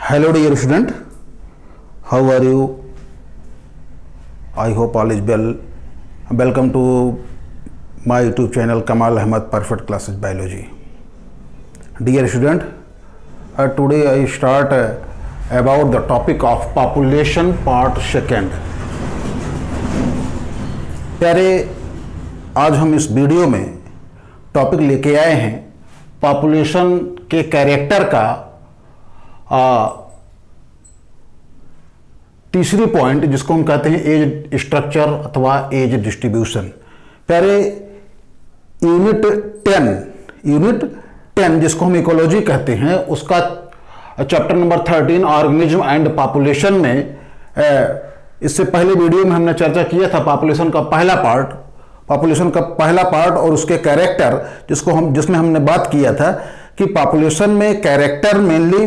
Hello dear student, how are you? I hope all is well. Welcome to my YouTube channel Kamal Ahmed Perfect Classes Biology. Dear student, today I start about the topic of population part second. प्यारे, आज हम इस video में topic लेके आए हैं population के character का तीसरी पॉइंट, जिसको हम कहते हैं एज स्ट्रक्चर अथवा एज डिस्ट्रीब्यूशन। प्यारे, यूनिट 10 जिसको हम इकोलॉजी कहते हैं, उसका chapter number 13 organism and population में इससे पहले वीडियो में हमने चर्चा किया था पॉपुलेशन का पहला पार्ट और उसके कैरेक्टर, जिसमें हमने बात किया था कि पॉपुलेशन में कैरेक्टर मेनली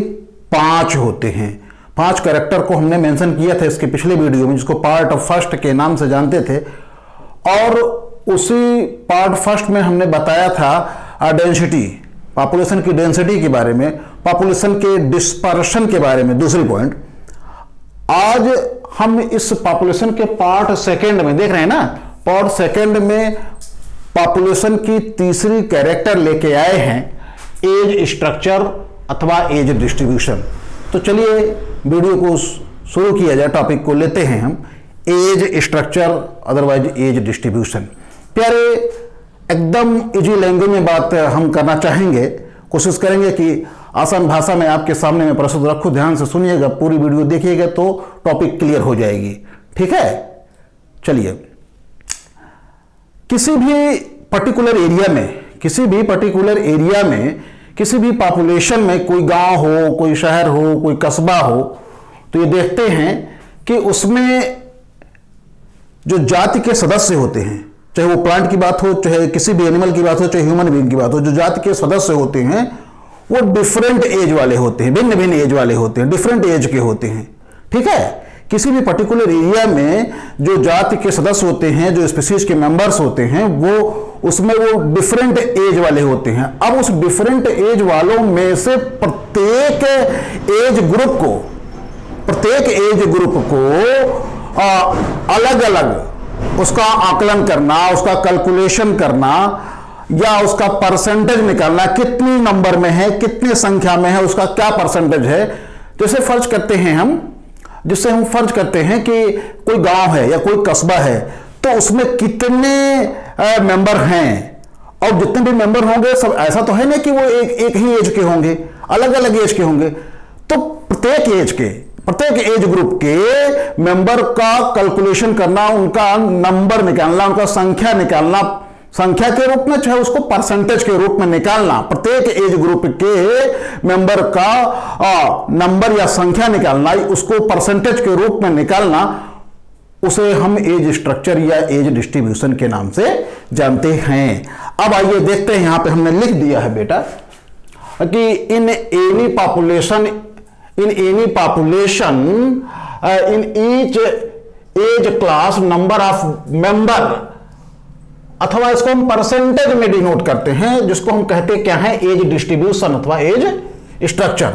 5 होते हैं। 5 कैरेक्टर को हमने मेंशन किया था इसके पिछले वीडियो में, जिसको पार्ट ऑफ फर्स्ट के नाम से जानते थे। और उसी पार्ट फर्स्ट में हमने बताया था डेंसिटी, पॉपुलेशन की डेंसिटी के बारे में, पॉपुलेशन के डिस्पर्शन के बारे में। दूसरी पॉइंट, आज हम इस पॉपुलेशन के पार्ट सेकेंड में देख रहे हैं ना, पार्ट सेकेंड में पॉपुलेशन की तीसरी कैरेक्टर लेके आए हैं, एज स्ट्रक्चर अथवा एज डिस्ट्रीब्यूशन। तो चलिए वीडियो को शुरू किया जाए, टॉपिक को लेते हैं हम, age structure otherwise age distribution. प्यारे, एकदम इजी लैंग्वेज में बात हम करना चाहेंगे, कोशिश करेंगे कि आसान भाषा में आपके सामने में प्रस्तुत रखूं। ध्यान से सुनिएगा, पूरी वीडियो देखिएगा तो टॉपिक क्लियर हो जाएगी। ठीक है, चलिए। किसी भी पर्टिकुलर एरिया में किसी भी पॉपुलेशन में, कोई गांव हो, कोई शहर हो, कोई कस्बा हो, तो ये देखते हैं कि उसमें जो जाति के सदस्य होते हैं, चाहे वो प्लांट की बात हो, चाहे किसी भी एनिमल की बात हो, चाहे ह्यूमन बीइंग की बात हो, जो जाति के सदस्य होते हैं वो डिफरेंट एज वाले होते हैं, भिन्न भिन्न एज वाले होते हैं, डिफरेंट एज के होते हैं। ठीक है, किसी भी पर्टिकुलर एरिया में जो जाति के सदस्य होते हैं, जो स्पीशीज के मेंबर्स होते हैं, उसमें वो डिफरेंट एज वाले होते हैं। अब उस डिफरेंट एज वालों में से प्रत्येक एज ग्रुप को अलग अलग उसका आकलन करना, उसका कैलकुलेशन करना या उसका परसेंटेज निकालना, कितनी नंबर में है, कितने संख्या में है, उसका क्या परसेंटेज है। जैसे जिससे हम फर्ज करते हैं कि कोई गांव है या कोई कस्बा है, तो उसमें कितने मेंबर हैं, और जितने भी मेंबर होंगे सब ऐसा तो है ना कि वो एक ही एज के होंगे, अलग अलग एज के होंगे। तो प्रत्येक एज ग्रुप के मेंबर का कैलकुलेशन करना, उनका नंबर निकालना, उनका संख्या निकालना, संख्या के रूप में चाहे उसको परसेंटेज के रूप में निकालना, प्रत्येक एज ग्रुप के मेंबर का नंबर या संख्या निकालना, उसको परसेंटेज के रूप में निकालना, उसे हम एज स्ट्रक्चर या एज डिस्ट्रीब्यूशन के नाम से जानते हैं। अब आइए देखते हैं, यहां पे हमने लिख दिया है बेटा कि in any population in each age class number of member, अथवा इसको हम परसेंटेज में डिनोट करते हैं, जिसको हम कहते क्या है, एज डिस्ट्रीब्यूशन अथवा एज स्ट्रक्चर।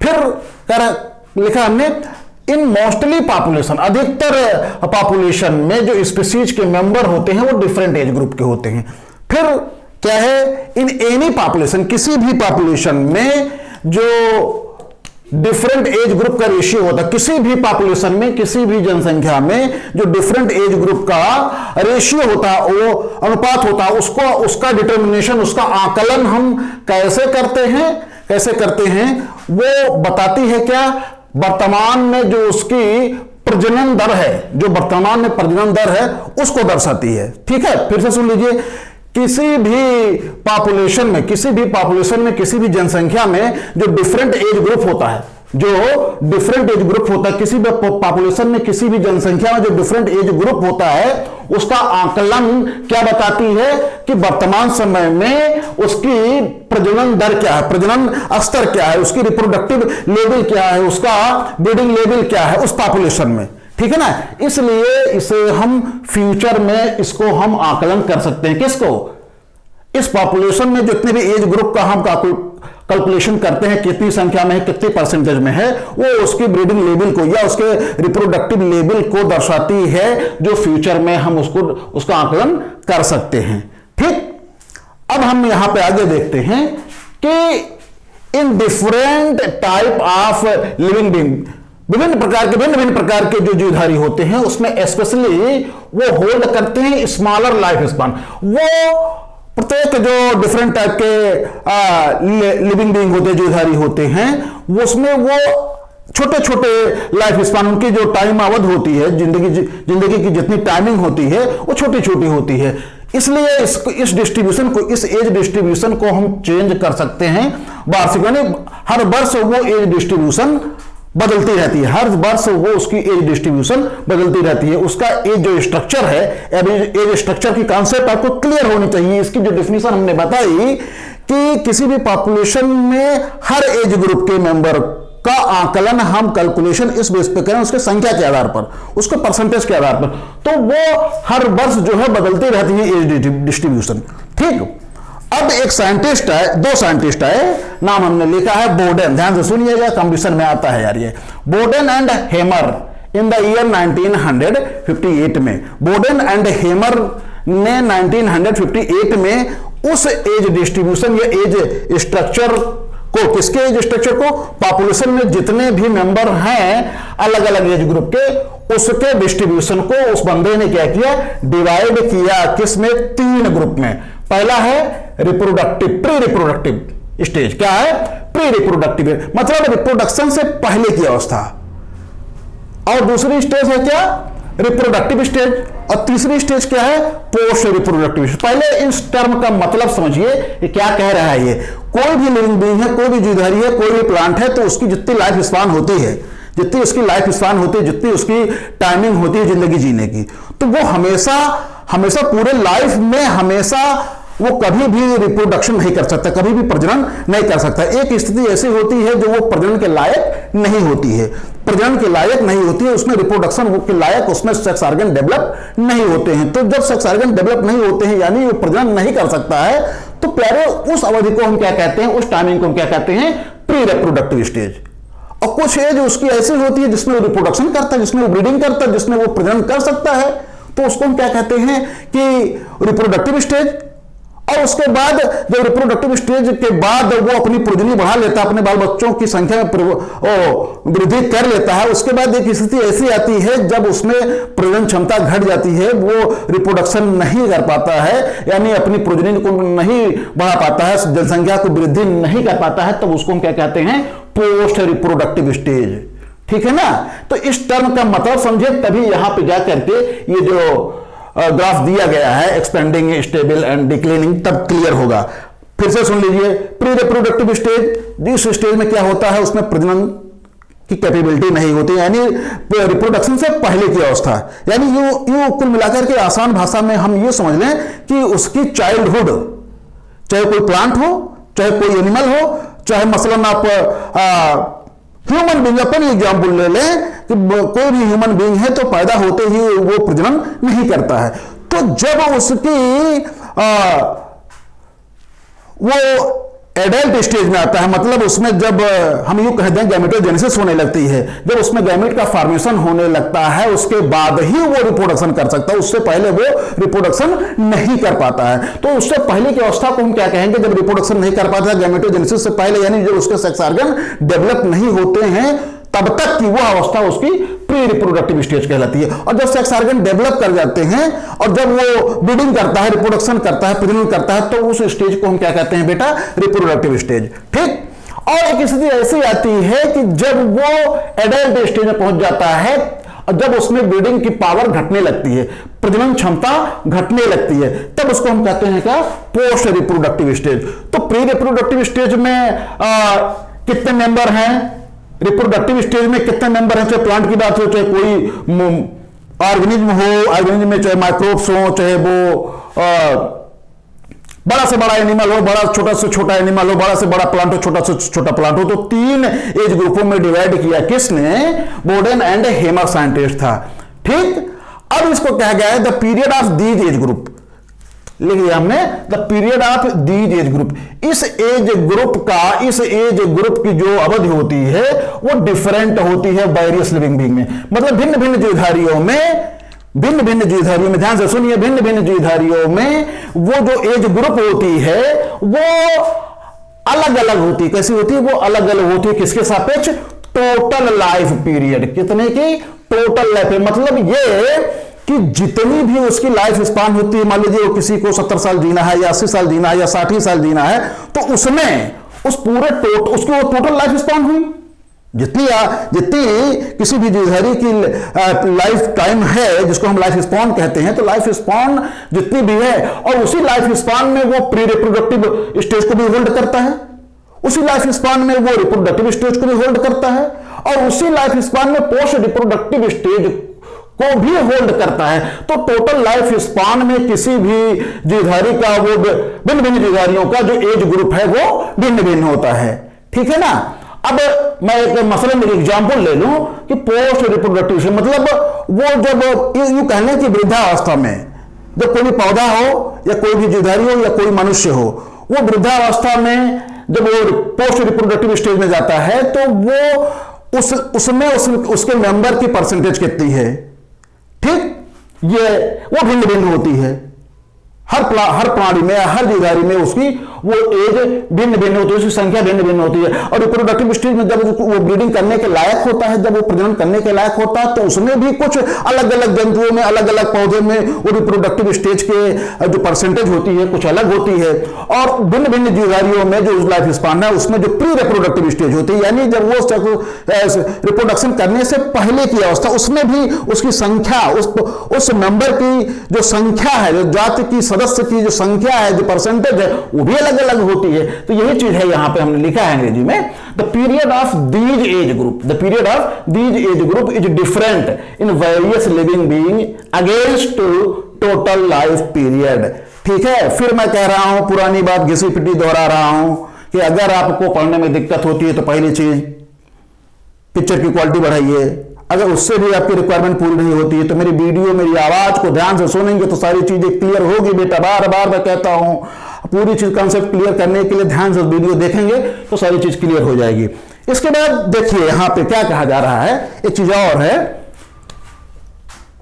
फिर लिखा हमने इन मोस्टली पॉपुलेशन, अधिकतर पॉपुलेशन में जो स्पीशीज के मेंबर होते हैं वो डिफरेंट एज ग्रुप के होते हैं। फिर क्या है, इन एनी पॉपुलेशन, किसी भी पॉपुलेशन में जो डिफरेंट एज ग्रुप का रेशियो होता है, किसी भी पॉपुलेशन में, किसी भी जनसंख्या में जो डिफरेंट एज ग्रुप का रेशियो होता है, वो अनुपात होता है, उसका डिटर्मिनेशन, उसका आकलन हम कैसे करते हैं वो बताती है क्या, वर्तमान में जो उसकी प्रजनन दर है, उसको दर्शाती है। ठीक है, फिर से सुन लीजिए, किसी भी पॉपुलेशन में, किसी भी जनसंख्या में जो डिफरेंट एज ग्रुप होता है, किसी भी पॉपुलेशन में, किसी भी जनसंख्या में जो डिफरेंट एज ग्रुप होता है, उसका आकलन क्या बताती है कि वर्तमान समय में उसकी प्रजनन दर क्या है, प्रजनन स्तर क्या है, उसकी रिप्रोडक्टिव लेवल क्या है, उसका ब्रीडिंग लेवल क्या है उस पॉपुलेशन में। ठीक है ना, इसलिए इसे हम फ्यूचर में इसको हम आकलन कर सकते हैं, किसको, इस पॉपुलेशन में जितने भी एज ग्रुप का हम कैलकुलेशन करते हैं, कितनी संख्या में है, कितने परसेंटेज में है, वो उसकी ब्रीडिंग लेवल को या उसके रिप्रोडक्टिव लेवल को दर्शाती है, जो फ्यूचर में हम उसका आकलन कर सकते हैं। ठीक, अब हम यहां पे आगे देखते हैं कि in different type of living being, भिन्न प्रकार के जो जीवधारी होते हैं, उसमें स्पेशली वो होल्ड करते हैं स्मॉलर लाइफ स्पान। वो प्रत्येक जो डिफरेंट टाइप के लिविंग बीइंग होते हैं, जीवधारी होते हैं, वो उसमें वो छोटे छोटे लाइफ स्पान, उनकी जो टाइम अवध होती है, जिंदगी की जितनी टाइमिंग होती है वो छोटी छोटी होती है। इसलिए इस डिस्ट्रीब्यूशन को, इस एज डिस्ट्रीब्यूशन को हम चेंज कर सकते हैं वार्षिक, यानी हर वर्ष वो एज डिस्ट्रीब्यूशन बदलती रहती है, हर वर्ष वो उसकी एज डिस्ट्रीब्यूशन बदलती रहती है। उसका एज जो स्ट्रक्चर है, एज स्ट्रक्चर की कॉन्सेप्ट आपको क्लियर होनी चाहिए। इसकी जो डेफिनेशन हमने बताई कि किसी भी पॉपुलेशन में हर एज ग्रुप के मेंबर का आकलन हम कैलकुलेशन इस बेस पे करें, उसके संख्या के आधार पर, उसके परसेंटेज के आधार पर, तो वो हर वर्ष जो है बदलती रहती है एज डिस्ट्रीब्यूशन। ठीक, अब एक साइंटिस्ट है, दो साइंटिस्ट है, नाम हमने लिखा है बोडेन, ध्यान से सुनिएगा, कंपटीशन में आता है यार, ये Boden and hammer in the year 1958 में। बोडेन एंड हेमर ने 1958 में उस एज डिस्ट्रीब्यूशन या एज स्ट्रक्चर को, किसके एज स्ट्रक्चर को, पॉपुलेशन में जितने भी मेंबर हैं अलग अलग एज ग्रुप के, उसके डिस्ट्रीब्यूशन को उस बंदे ने क्या किया, डिवाइड किया, किसमें, 3 ग्रुप में। पहला है रिप्रोडक्टिव, प्री रिप्रोडक्टिव स्टेज। क्या है? प्री रिप्रोडक्टिव, मतलब रिप्रोडक्शन से पहले की अवस्था। और दूसरी स्टेज है क्या, रिप्रोडक्टिव स्टेज। और तीसरी स्टेज क्या है, पोस्ट रिप्रोडक्टिव स्टेज। पहले इस टर्म का मतलब समझिए कि क्या कह रहा है ये। कोई भी लिविंग बीइंग है, कोई भी जीवधारी है, कोई भी प्लांट है, तो उसकी जितनी लाइफ स्पान होती है, जितनी उसकी लाइफ स्पान होती है, जितनी उसकी टाइमिंग होती है जिंदगी जीने की, तो वो हमेशा पूरे लाइफ में हमेशा वो कभी भी रिप्रोडक्शन नहीं कर सकता, कभी भी प्रजनन नहीं कर सकता। एक स्थिति ऐसी होती है जो वो प्रजनन के लायक नहीं होती है, प्रजनन के लायक नहीं होती है, उसमें रिप्रोडक्शन के लायक, उसमें सेक्स ऑर्गन डेवलप नहीं होते हैं। तो जब सेक्स ऑर्गन डेवलप नहीं होते हैं, यानी वो प्रजनन नहीं कर सकता है, तो प्यारे उस अवधि को हम क्या कहते हैं, उस टाइमिंग को हम क्या कहते हैं, प्री रिप्रोडक्टिव स्टेज। और कुछ एज उसकी ऐसी होती है जिसमें वो रिप्रोडक्शन करता है, जिसमें वो ब्रीडिंग करता है, जिसमें वो प्रजनन कर सकता है, तो उसको हम क्या कहते हैं कि रिप्रोडक्टिव स्टेज। और उसके बाद जब रिप्रोडक्टिव स्टेज के बाद वो अपनी प्रजनन बढ़ा लेता है, अपने बाल बच्चों की संख्या में वृद्धि कर लेता है, उसके बाद एक स्थिति ऐसी आती है जब उसमें प्रजनन क्षमता घट जाती है, वो रिप्रोडक्शन नहीं कर पाता है, यानी अपनी प्रजनन को नहीं बढ़ा पाता है, जनसंख्या को वृद्धि नहीं कर पाता है, तब उसको हम क्या कहते हैं, पोस्ट रिप्रोडक्टिव स्टेज। ठीक है ना। तो इस टर्म का मतलब समझे, तभी यहां पे जाकर के ये जो ग्राफ दिया गया है एक्सपेंडिंग, स्टेबल एंड डिक्लाइनिंग, तब क्लियर होगा। फिर से सुन लीजिए, प्री रिप्रोडक्टिव स्टेज, जिस स्टेज में क्या होता है, उसमें प्रजनन की कैपेबिलिटी नहीं होती, यानी रिप्रोडक्शन से पहले की अवस्था। यानी यूं कुल मिलाकर के आसान भाषा में हम ये समझ लें कि उसकी चाइल्डहुड, चाहे कोई प्लांट हो, चाहे कोई एनिमल हो, चाहे मसलन आप ह्यूमन बीइंग, अपन एग्जाम्पल ले लें कि कोई भी ह्यूमन बीइंग है तो पैदा होते ही वो प्रजनन नहीं करता है। तो जब उसकी वो एडल्ट स्टेज में आता है, मतलब उसमें जब हम यूं कह दें गैमेटोजेनेसिस होने लगती है, जब उसमें गैमेट का फॉर्मेशन होने लगता है, उसके बाद ही वो रिप्रोडक्शन कर सकता है, उससे पहले वो रिप्रोडक्शन नहीं कर पाता है। तो उससे पहले की अवस्था को हम क्या कहेंगे, जब रिप्रोडक्शन नहीं कर पाता है गैमेटोजेनेसिस से पहले, यानी जब उसके सेक्स ऑर्गन डेवलप नहीं होते हैं, तब तक की वो अवस्था उसकी प्री रिप्रोडक्टिव स्टेज कहलाती है। और जब सेक्स ऑर्गन डेवलप कर जाते हैं और जब वो ब्रीडिंग करता है, रिप्रोडक्शन करता है, प्रजनन करता है, तो उस स्टेज को हम क्या कहते हैं बेटा, रिप्रोडक्टिव स्टेज। ठीक। और एक स्थिति ऐसी आती है कि जब वो एडल्ट स्टेज में पहुंच जाता है और जब उसमें ब्रीडिंग की पावर घटने लगती है, प्रजनन क्षमता घटने लगती है, तब उसको हम कहते हैं क्या, पोस्ट रिप्रोडक्टिव स्टेज। तो प्री रिप्रोडक्टिव स्टेज में कितने मेंबर हैं, रिप्रोडक्टिव स्टेज में कितने मेंबर हैं, चाहे प्लांट की बात हो, चाहे कोई ऑर्गेनिज्म हो, ऑर्गेनिज्म में चाहे माइक्रोब्स हो, चाहे वो बड़ा से बड़ा एनिमल हो, बड़ा छोटा से छोटा एनिमल हो, बड़ा से बड़ा प्लांट हो, छोटा से छोटा प्लांट हो, तो 3 एज ग्रुपों में डिवाइड किया किसने, बोडेन एंड हेमर साइंटिस्ट था। ठीक। अब इसको कहा गया है the period of these age group. लिख दिया हमने, the period of these age group. इस एज ग्रुप की जो अवधि होती है वो डिफरेंट होती है वेरियस लिविंग बीइंग में, मतलब भिन्न भिन्न जीवधारियों में, ध्यान से सुनिए, भिन्न भिन्न जीवधारियों में वो जो एज ग्रुप होती है वो अलग अलग होती है। कैसी होती है? वो अलग अलग होती है। किसके सापेक्ष? Total life period. कितने की? Total life. मतलब ये कि जितनी भी उसकी लाइफ स्पान होती है, मान लीजिए किसी को 70 साल जीना है या 80 साल जीना है या 60 साल जीना है, तो उसमें उस पूरे उसकी वो टोटल लाइफ स्पान हुई। जितनी किसी भी जीवधारी की लाइफ टाइम है, जिसको हम लाइफ स्पान कहते हैं, तो लाइफ स्पान जितनी भी है, और उसी लाइफ स्पान में वो प्री रिप्रोडक्टिव स्टेज को भी होल्ड करता है, उसी लाइफ स्पान में वो रिप्रोडक्टिव स्टेज को भी होल्ड करता है, और उसी लाइफ स्पान में पोस्ट रिप्रोडक्टिव स्टेज को भी होल्ड करता है। तो टोटल लाइफ स्पान में किसी भी जीवधारी का, वो भिन्न भिन्न जीवधारियों का जो एज ग्रुप है वो भिन्न भिन्न होता है। ठीक है ना? अब मैं एक मसलन में एग्जांपल ले लूं कि पोस्ट रिप्रोडक्टिव, मतलब वो जब यूं कहने की वृद्धावस्था में जब कोई भी पौधा हो या कोई भी जीवधारी हो या कोई मनुष्य हो, वो वृद्धावस्था में जब वो पोस्ट रिप्रोडक्टिव स्टेज में जाता है, तो वो उसमें उसके मेंबर की परसेंटेज कितनी है? ठीक, ये वो भिन्न भिन्न होती है। हर प्राणी में, हर जीवधारी में उसकी वो एज भिन्न भिन्न होती है, उसकी संख्या भिन्न भिन्न होती है। और रिप्रोडक्टिव स्टेज में जब वो ब्रीडिंग करने के लायक होता है, जब वो प्रजनन करने के लायक होता है, तो उसमें भी कुछ अलग अलग जंतुओं में, अलग अलग पौधे में वो रिप्रोडक्टिव स्टेज के जो परसेंटेज होती है कुछ अलग होती है। और भिन्न भिन्न जीवधारियों में जो लाइफ स्पान है उसमें जो प्री रिप्रोडक्टिव स्टेज होती है, यानी जब वो रिप्रोडक्शन करने से पहले की अवस्था, उसमें भी उसकी संख्या, उस मेंबर की जो संख्या है, जो जाति की सदस्य की जो संख्या है, जो परसेंटेज है, वो भी अलग अलग होती है। तो यही चीज है यहां पे हमने लिखा है अंग्रेजी में, the period of these age group, the period of these age group is different in various living being against total life period. ठीक है, फिर मैं कह रहा हूं, पुरानी बात घिसी पिटी दोहरा रहा हूं कि अगर आपको पढ़ने में दिक्कत होती है तो पहली चीज पिक्चर की क्वालिटी बढ़ाइए। अगर उससे भी आपकी रिक्वायरमेंट पूरी नहीं होती है तो मेरी वीडियो, मेरी आवाज को ध्यान से सुनेंगे तो सारी चीजें क्लियर होगी बेटा। बार बार मैं कहता हूं, पूरी चीज कंसेप्ट क्लियर करने के लिए ध्यान से वीडियो देखेंगे तो सारी चीज क्लियर हो जाएगी। इसके बाद देखिए यहां पे क्या कहा जा रहा है, एक चीज और है,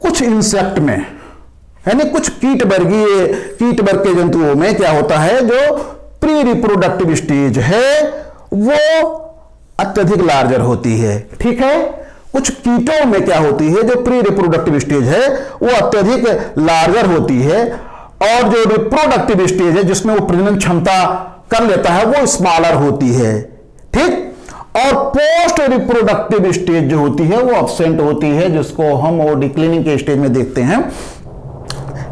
कुछ इंसेक्ट में, यानी कुछ कीट वर्ग के जंतुओं में क्या होता है, जो प्री रिप्रोडक्टिव स्टेज है वो अत्यधिक लार्जर होती है। ठीक है, कुछ कीटों में क्या होती है, जो प्री रिप्रोडक्टिव स्टेज है वो अत्यधिक लार्जर होती है, और जो रिप्रोडक्टिव स्टेज है जिसमें वो प्रजनन क्षमता कर लेता है वो स्मॉलर होती है। ठीक, और पोस्ट रिप्रोडक्टिव स्टेज जो होती है वो एब्सेंट होती है, जिसको हम वो डिक्लाइनिंग के स्टेज में देखते हैं।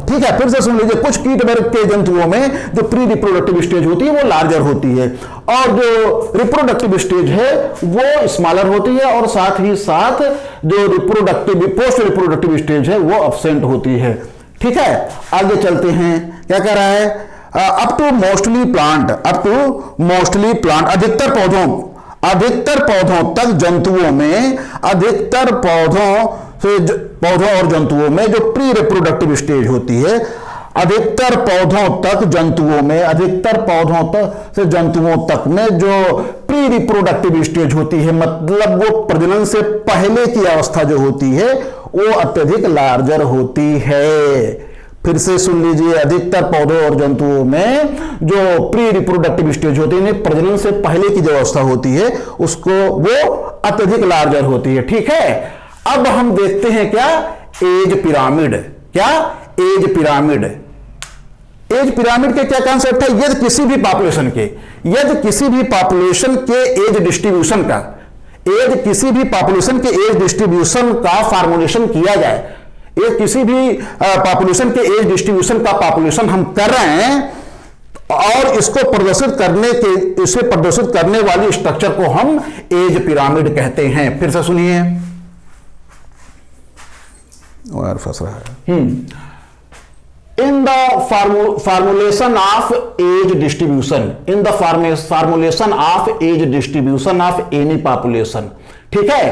ठीक है, फिर से सुन लीजिए, कुछ कीट वर्ग के जंतुओं में जो प्री रिप्रोडक्टिव स्टेज होती है वो लार्जर होती है, और जो रिप्रोडक्टिव स्टेज है वो स्मॉलर होती है, और साथ ही साथ जो पोस्ट रिप्रोडक्टिव स्टेज है वो एब्सेंट होती है। ठीक है, आगे चलते हैं, क्या कह रहा है, अप टू मोस्टली प्लांट, अधिकतर पौधों तक जंतुओं में, अधिकतर पौधों और जंतुओं में जो प्री रिप्रोडक्टिव स्टेज होती है, अधिकतर पौधों से जंतुओं तक में जो प्री रिप्रोडक्टिव स्टेज होती है, मतलब वो प्रजनन से पहले की अवस्था जो होती है वो अत्यधिक लार्जर होती है। फिर से सुन लीजिए, अधिकतर पौधों और जंतुओं में जो प्री रिप्रोडक्टिव स्टेज होती है, प्रजनन से पहले की जो अवस्था होती है उसको वो अत्यधिक लार्जर होती है। ठीक है, अब हम देखते हैं क्या, एज पिरामिड। क्या? Age pyramid. एज पिरामिड के क्या कॉन्सेप्ट है, यदि किसी भी पॉपुलेशन के एज डिस्ट्रीब्यूशन का फॉर्मुलेशन किया जाए, किसी भी पॉपुलेशन के एज डिस्ट्रीब्यूशन का पॉपुलेशन हम कर रहे हैं, और इसको प्रदर्शित करने वाली स्ट्रक्चर को हम एज पिरामिड कहते हैं। फिर से सुनिए, यार फंस रहा है। In the formulation of age distribution of any population, ठीक है,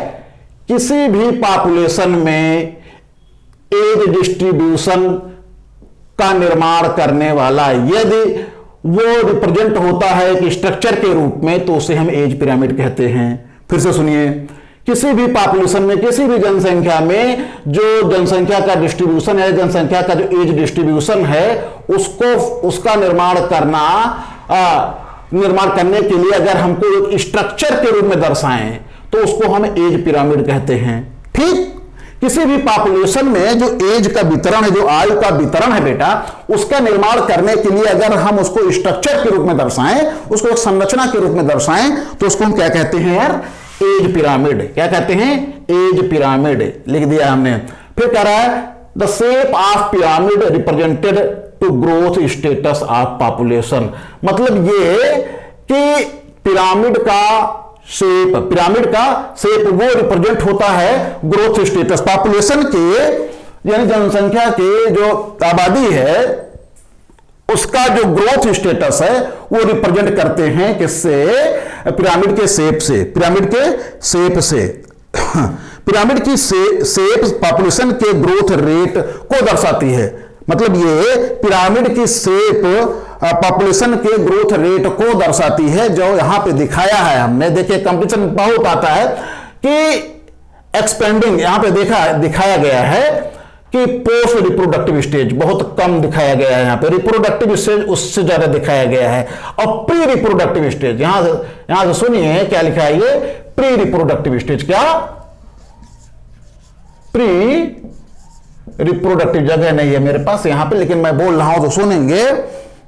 किसी भी पॉपुलेशन में एज डिस्ट्रीब्यूशन का निर्माण करने वाला यदि वो रिप्रेजेंट होता है एक स्ट्रक्चर के रूप में तो उसे हम एज पिरामिड कहते हैं। फिर से सुनिए, किसी भी पॉपुलेशन में, किसी भी जनसंख्या में जो जनसंख्या का डिस्ट्रीब्यूशन है, जनसंख्या का जो एज डिस्ट्रीब्यूशन है, उसको उसका निर्माण करने के लिए अगर हमको एक स्ट्रक्चर के रूप में दर्शाएं तो उसको हम एज पिरामिड कहते हैं। ठीक, किसी भी पॉपुलेशन में जो एज का वितरण है, जो आयु का वितरण है बेटा, उसका निर्माण करने के लिए अगर हम उसको स्ट्रक्चर के रूप में दर्शाएं, उसको एक संरचना के रूप में दर्शाएं, तो उसको हम क्या कहते हैं यार? Age pyramid. क्या कहते हैं? Age pyramid. लिख दिया हमने। फिर कह रहा है the shape of pyramid represented to growth status of population. मतलब ये कि पिरामिड का शेप वो रिप्रेजेंट होता है ग्रोथ स्टेटस, पॉपुलेशन के, यानी जनसंख्या के जो आबादी है उसका जो ग्रोथ स्टेटस है वो रिप्रेजेंट करते हैं किससे? पिरामिड के शेप से। पिरामिड के शेप से पिरामिड की शेप पॉपुलेशन के ग्रोथ रेट को दर्शाती है। मतलब ये पिरामिड की शेप पॉपुलेशन के ग्रोथ रेट को दर्शाती है, जो यहां पे दिखाया है हमने। देखिए कंपटीशन बहुत आता है कि एक्सपेंडिंग, यहां पे दिखाया गया है कि पोस्ट रिप्रोडक्टिव स्टेज बहुत कम दिखाया गया है, यहां पे रिप्रोडक्टिव स्टेज उससे ज्यादा दिखाया गया है, और प्री रिप्रोडक्टिव स्टेज यहां से सुनिए क्या लिखा है ये? Pre reproductive stage. क्या? प्री रिप्रोडक्टिव जगह नहीं है मेरे पास यहां पे, लेकिन मैं बोल रहा हूं तो सुनेंगे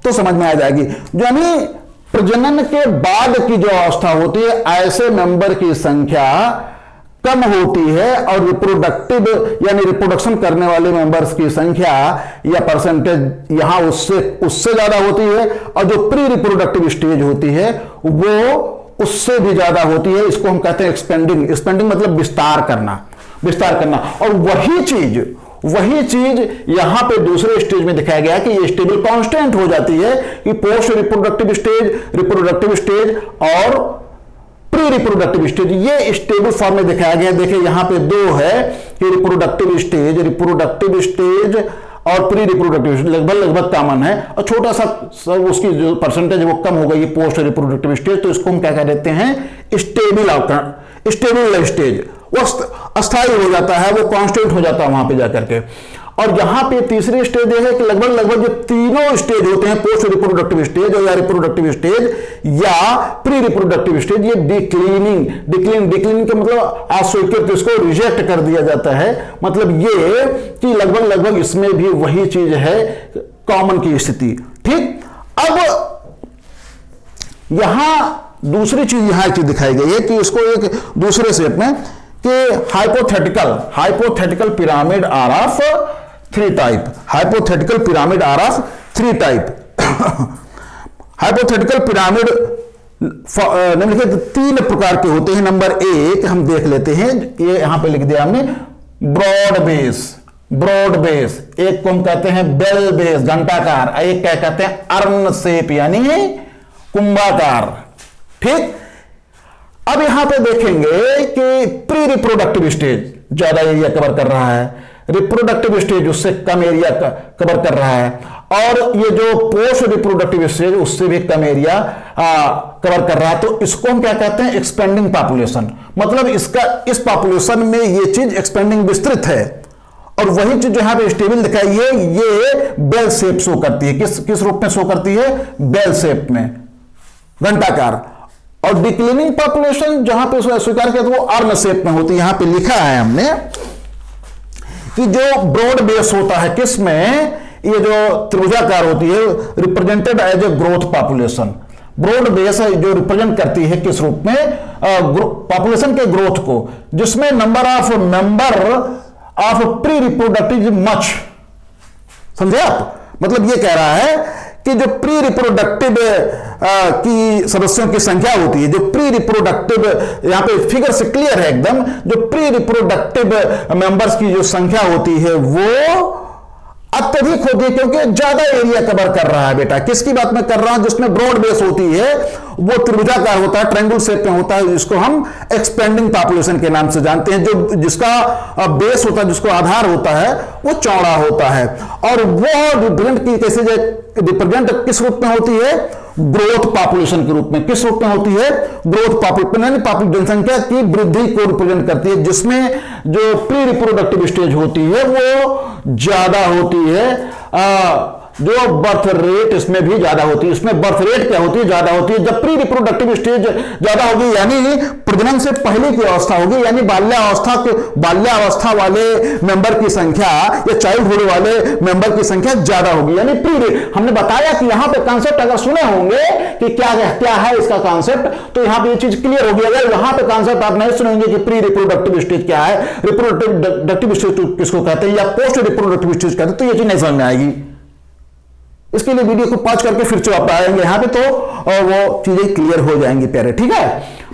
तो समझ में आ जाएगी। यानी प्रजनन के बाद की जो अवस्था होती है, ऐसे मेंबर की संख्या कम होती है और रिप्रोडक्टिव यानी रिप्रोडक्शन करने वाले मेंबर्स की संख्या या परसेंटेज यहां उससे ज्यादा होती है, और जो प्री रिप्रोडक्टिव स्टेज होती है वो उससे भी ज्यादा होती है। इसको हम कहते हैं एक्सपेंडिंग। एक्सपेंडिंग मतलब विस्तार करना। और वही चीज यहां पे दूसरे स्टेज में दिखाया गया कि ये स्टेबल कांस्टेंट हो जाती है कि पोस्ट रिप्रोडक्टिव स्टेज और प्री रिप्रोडक्टिव स्टेज ये स्टेबल फॉर्म में दिखाया गया। देखिए यहां पे दो है कि रिप्रोडक्टिव स्टेज और प्री रिप्रोडक्टिव लगभग कॉमन है, और छोटा सा उसकी जो परसेंटेज है वो कम हो गई पोस्ट रिप्रोडक्टिव स्टेज, तो इसको हम क्या कह देते हैं? Stable stage. वो अस्थायी हो जाता है, वो कांस्टेंट हो जाता है वहां पे जाकर के। और यहां पे तीसरी स्टेज है कि लगभग जो तीनों स्टेज होते हैं, पोस्ट रिप्रोडक्टिव स्टेज या रिप्रोडक्टिव स्टेज या प्री रिप्रोडक्टिव स्टेज, ये डिक्लीनिंग का मतलब अस्वीकृत, इसको रिजेक्ट कर दिया जाता है। मतलब ये कि लगभग इसमें भी वही चीज है, कॉमन की स्थिति। ठीक, अब यहां दूसरी चीज यहां एक चीज दिखाई गई है कि इसको एक दूसरे शेप में कि hypothetical pyramid are of three type. Hypothetical pyramid are of three type. Hypothetical pyramid निम्नलिखित तीन प्रकार के होते हैं। नंबर एक हम देख लेते हैं, ये यहां पे लिख दिया हमने, ब्रॉड बेस। एक को हम कहते हैं बेल बेस, घंटाकार। एक क्या कहते हैं? अर्न शेप यानी कुंभाकार। ठीक, अब यहां पे देखेंगे कि प्री रिप्रोडक्टिव स्टेज ज्यादा एरिया कवर कर रहा है, रिप्रोडक्टिव स्टेज उससे कम एरिया कवर कर रहा है, और ये जो पोस्ट रिप्रोडक्टिव स्टेज उससे भी कम एरिया कवर कर रहा है। तो इसको हम क्या कहते हैं? Expanding population. मतलब इस पॉपुलेशन में ये चीज एक्सपेंडिंग, विस्तृत है, और वही चीज जो यहां पे स्टेबल दिखाई है ये बेल शेप शो करती है। किस रूप में शो करती है? बेल शेप में, घंटाकार। और डिक्लिनिंग पॉपुलेशन जहां पे स्वीकार किया तो वो अर्न शेप में होती है। यहां पे लिखा है हमने कि जो ब्रॉड बेस होता है, किसमें? ये जो त्रिभुजाकार होती है, represented as a growth population. Broad base है जो रिप्रेजेंट करती है किस रूप में? पॉपुलेशन के ग्रोथ को, जिसमें number of pre reproductive much. समझे आप? मतलब ये कह रहा है कि जो प्री रिप्रोडक्टिव की सदस्यों की संख्या होती है, जो प्री रिप्रोडक्टिव, यहां पे फिगर से क्लियर है एकदम, जो प्री रिप्रोडक्टिव मेंबर्स की जो संख्या होती है वो अत्यधिक होती है, क्योंकि ज्यादा एरिया कवर कर रहा है बेटा। किसकी बात मैं कर रहा हूं? जिसमें ब्रॉड बेस होती है, वो त्रिभुजाकार होता है, ट्रायंगल शेप में होता है, जिसको हम एक्सपेंडिंग पॉपुलेशन के नाम से जानते हैं। जो जिसका बेस होता है, जिसको आधार होता है, वो चौड़ा होता है। और वो रिप्रेजेंट किस रूप में होती है? ग्रोथ पॉपुलेशन के रूप में। किस रूप में होती है? ग्रोथ पॉपुलेशन, यानी जनसंख्या की वृद्धि को रिप्रेजेंट करती है, जिसमें जो प्री रिप्रोडक्टिव स्टेज होती है वो ज्यादा होती है। जो बर्थ रेट इसमें भी ज्यादा होती है। इसमें बर्थ रेट क्या होती है? ज्यादा होती है। जब प्री रिप्रोडक्टिव स्टेज ज्यादा होगी, यानी प्रजनन से पहले की अवस्था होगी, यानी बाल्यावस्था वाले मेंबर की संख्या या चाइल्डहुड वाले मेंबर की संख्या ज्यादा होगी, यानी हमने बताया कि यहां पे कॉन्सेप्ट अगर सुने होंगे कि क्या है इसका कॉन्सेप्ट, तो यहां पे ये चीज क्लियर होगी। अगर यहां पे कॉन्सेप्ट आप नहीं सुनेंगे कि प्री रिप्रोडक्टिव स्टेज क्या है, रिप्रोडक्टिव स्टेज किसको कहते हैं, या पोस्ट रिप्रोडक्टिव स्टेज कहते हैं, तो ये चीज नहीं समझ में आएगी। इसके लिए वीडियो को पॉज करके फिर से आप आएंगे यहां पे, तो वो चीजें क्लियर हो जाएंगी प्यारे। ठीक है,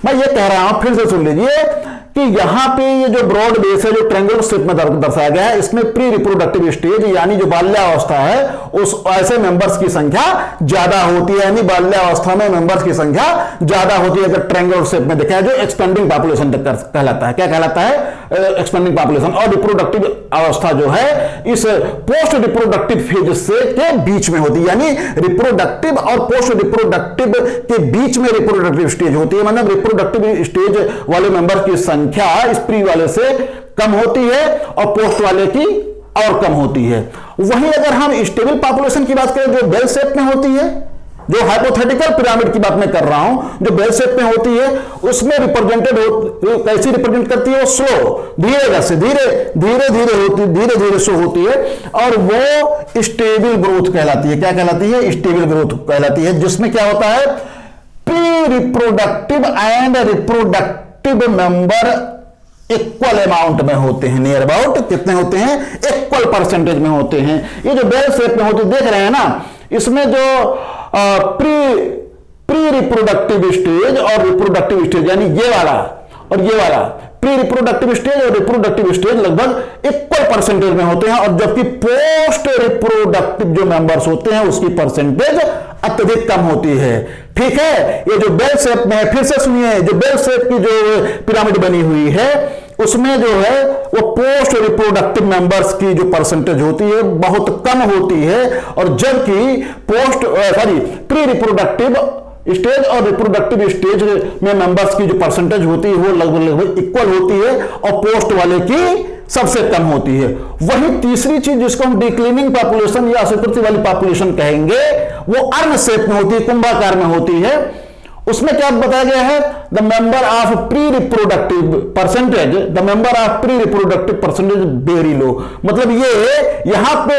मैं ये कह रहा हूं, फिर से सुन लीजिए कि यहां पे ये जो ब्रॉड बेस है, जो ट्रायंगुलर शेप में दर्शाया गया है, इसमें प्री रिप्रोडक्टिव स्टेज यानी जो बाल्यावस्था है, उस ऐसे मेंबर्स की संख्या ज्यादा होती है, यानी बाल्यावस्था में मेंबर्स की संख्या ज्यादा होती है। अगर ट्रायंगुलर शेप में देखा है, जो एक्सपेंडिंग पॉपुलेशन कहलाता है। क्या कहलाता है? Expanding population. और रिप्रोडक्टिव अवस्था जो है इस पोस्ट रिप्रोडक्टिव फेज से के बीच में होती है, यानी रिप्रोडक्टिव और पोस्ट रिप्रोडक्टिव के बीच में रिप्रोडक्टिव स्टेज होती है। मतलब रिप्रोडक्टिव स्टेज वाले मेंबर की संख्या इस प्री वाले से कम होती है और पोस्ट वाले की और कम होती है। वहीं अगर हम स्टेबल पॉपुलेशन की बात करें, जो बेल शेप में होती है, जो हाइपोथेटिकल पिरामिड की बात मैं कर रहा हूं, जो बेल शेप में होती है, उसमें कैसी रिप्रेजेंट करती है? वो स्लो, धीरे धीरे शो होती है, और वो स्टेबल ग्रोथ कहलाती है। क्या कहलाती है? स्टेबल ग्रोथ कहलाती है, जिसमें क्या होता है? Pre reproductive and reproductive member equal amount में होते हैं। नियर अबाउट कितने होते हैं? इक्वल परसेंटेज में होते हैं। ये जो बेल शेप में होती देख रहे हैं ना, इसमें जो प्री रिप्रोडक्टिव स्टेज और रिप्रोडक्टिव स्टेज, यानी ये वाला और ये वाला, प्री रिप्रोडक्टिव स्टेज और रिप्रोडक्टिव स्टेज लगभग इक्वल परसेंटेज में होते हैं, और जबकि पोस्ट रिप्रोडक्टिव जो मेंबर्स होते हैं उसकी परसेंटेज अत्यधिक कम होती है। ठीक है, ये जो बेल शेप में है, फिर से सुनिए, जो बेल शेप की जो पिरामिड बनी हुई है, उसमें जो है वो पोस्ट रिप्रोडक्टिव मेंबर्स की जो परसेंटेज होती है बहुत कम होती है, और जबकि प्री रिप्रोडक्टिव स्टेज और रिप्रोडक्टिव स्टेज में मेंबर्स की जो परसेंटेज होती है वो लगभग इक्वल होती है, और पोस्ट वाले की सबसे कम होती है। वही तीसरी चीज जिसको हम डिक्लाइनिंग पॉपुलेशन या अस्वीकृति वाली पॉपुलेशन कहेंगे, वो अर्न शेप में होती है, कुंभाकार में होती है। उसमें क्या बताया गया है? The member of pre reproductive percentage, the member of pre reproductive percentage very low. मतलब ये यहां पे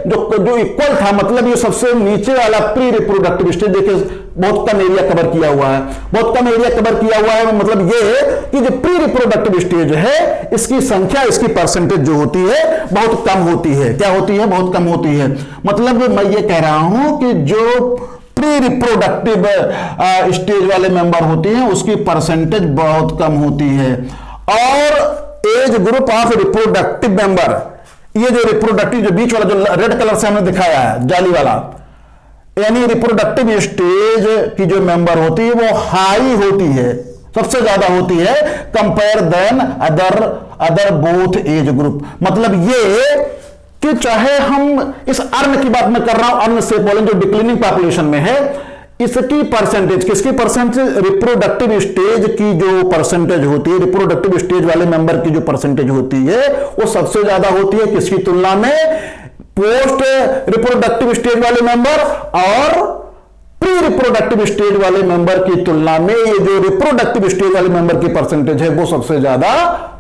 जो इक्वल था, मतलब ये सबसे नीचे वाला प्री रिप्रोडक्टिव स्टेज देखिए बहुत कम एरिया कवर किया हुआ है, बहुत कम एरिया कवर किया हुआ है। मतलब ये कि जो प्री रिप्रोडक्टिव स्टेज है, इसकी संख्या, इसकी परसेंटेज जो होती है बहुत कम होती है। क्या होती है? बहुत कम होती है। मतलब मैं ये कह रहा हूं कि जो प्री रिप्रोडक्टिव स्टेज वाले मेंबर होते हैं उसकी परसेंटेज बहुत कम होती है। और age group of reproductive member, ये जो रिप्रोडक्टिव जो बीच वाला जो रेड कलर से हमने दिखाया है जाली वाला, यानी रिप्रोडक्टिव स्टेज की जो मेंबर होती है वो हाई होती है, सबसे ज्यादा होती है compare than other both age group. मतलब ये कि चाहे हम इस अर्न की बात में कर रहा हूं, अर्न से बोलें जो डिक्लाइनिंग पॉपुलेशन में है, इसकी परसेंटेज, किसकी परसेंटेज? रिप्रोडक्टिव स्टेज की जो परसेंटेज होती है, रिप्रोडक्टिव स्टेज वाले मेंबर की जो परसेंटेज होती है वो सबसे ज्यादा होती है किसकी तुलना में? पोस्ट रिप्रोडक्टिव स्टेज वाले मेंबर और प्री रिप्रोडक्टिव स्टेज वाले मेंबर की तुलना में ये जो रिप्रोडक्टिव स्टेज वाले मेंबर की परसेंटेज है वो सबसे ज्यादा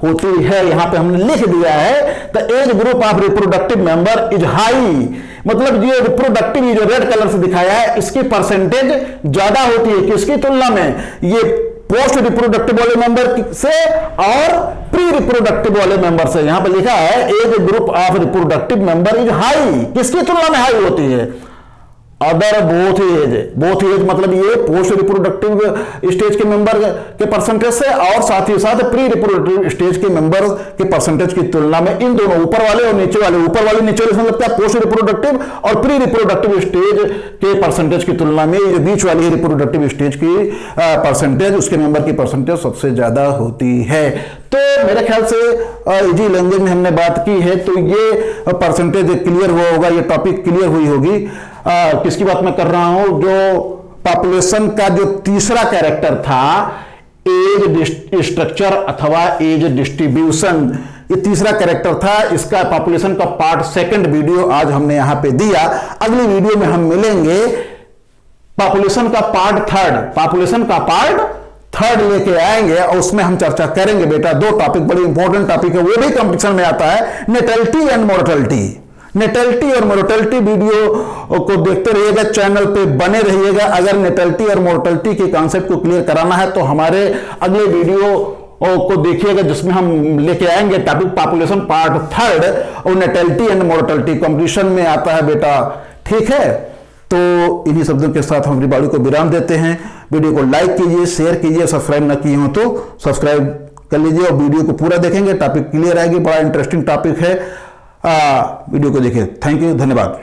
होती है। यहां पे हमने लिख दिया है the age group of reproductive member is high. मतलब ये रिप्रोडक्टिव, ये जो रेड कलर से दिखाया है, इसकी परसेंटेज ज्यादा होती है किसकी तुलना में? ये पोस्ट रिप्रोडक्टिव वाले मेंबर से और प्री रिप्रोडक्टिव वाले मेंबर से। यहां पर लिखा है age group of reproductive member is high, किसकी तुलना में हाई होती है? अदर बोथ एज मतलब ये पोस्ट रिप्रोडक्टिव स्टेज के मेंबर के परसेंटेज से और साथ ही साथ प्री रिप्रोडक्टिव स्टेज के मेंबर के परसेंटेज की तुलना में इन दोनों ऊपर वाले और नीचे वाले, ऊपर वाले नीचे वाले मतलब क्या, पोस्ट रिप्रोडक्टिव और प्री रिप्रोडक्टिव स्टेज के परसेंटेज की तुलना में ये बीच वाली रिप्रोडक्टिव स्टेज की परसेंटेज, उसके मेंबर की परसेंटेज सबसे ज्यादा होती है। तो मेरे ख्याल से इजी लैंग्वेज में हमने बात की है, तो ये परसेंटेज क्लियर हुआ होगा, ये टॉपिक क्लियर हुई होगी। किसकी बात मैं कर रहा हूं, जो पॉपुलेशन का जो तीसरा कैरेक्टर था, एज स्ट्रक्चर अथवा एज डिस्ट्रीब्यूशन, ये तीसरा कैरेक्टर था। इसका पॉपुलेशन का पार्ट सेकंड वीडियो आज हमने यहां पे दिया। अगली वीडियो में हम मिलेंगे पॉपुलेशन का पार्ट थर्ड, पॉपुलेशन का पार्ट थर्ड लेके आएंगे और उसमें हम चर्चा करेंगे बेटा दो टॉपिक, बड़ी इंपॉर्टेंट टॉपिक है, वो भी कंपटीशन में आता है, नेटलिटी एंड मोर्टेलिटी। नेटलिटी और मोर्टेलिटी वीडियो को देखते रहिएगा, चैनल पे बने रहिएगा। अगर नेटलिटी और मोर्टेलिटी के कॉन्सेप्ट को क्लियर कराना है तो हमारे अगले वीडियो को देखिएगा, जिसमें हम लेके आएंगे टॉपिक पॉपुलेशन पार्ट थर्ड और नेटलिटी एंड मोर्टेलिटी कंपटीशन में आता है बेटा, ठीक है। तो इन्हीं शब्दों के साथ हम अपनी बाड़ी को विराम देते हैं। वीडियो को लाइक कीजिए, शेयर कीजिए, सब्सक्राइब ना किए हो तो सब्सक्राइब कर लीजिए और वीडियो को पूरा देखेंगे, टॉपिक क्लियर आएगी, बड़ा इंटरेस्टिंग टॉपिक है। वीडियो को देखिए। थैंक यू, धन्यवाद।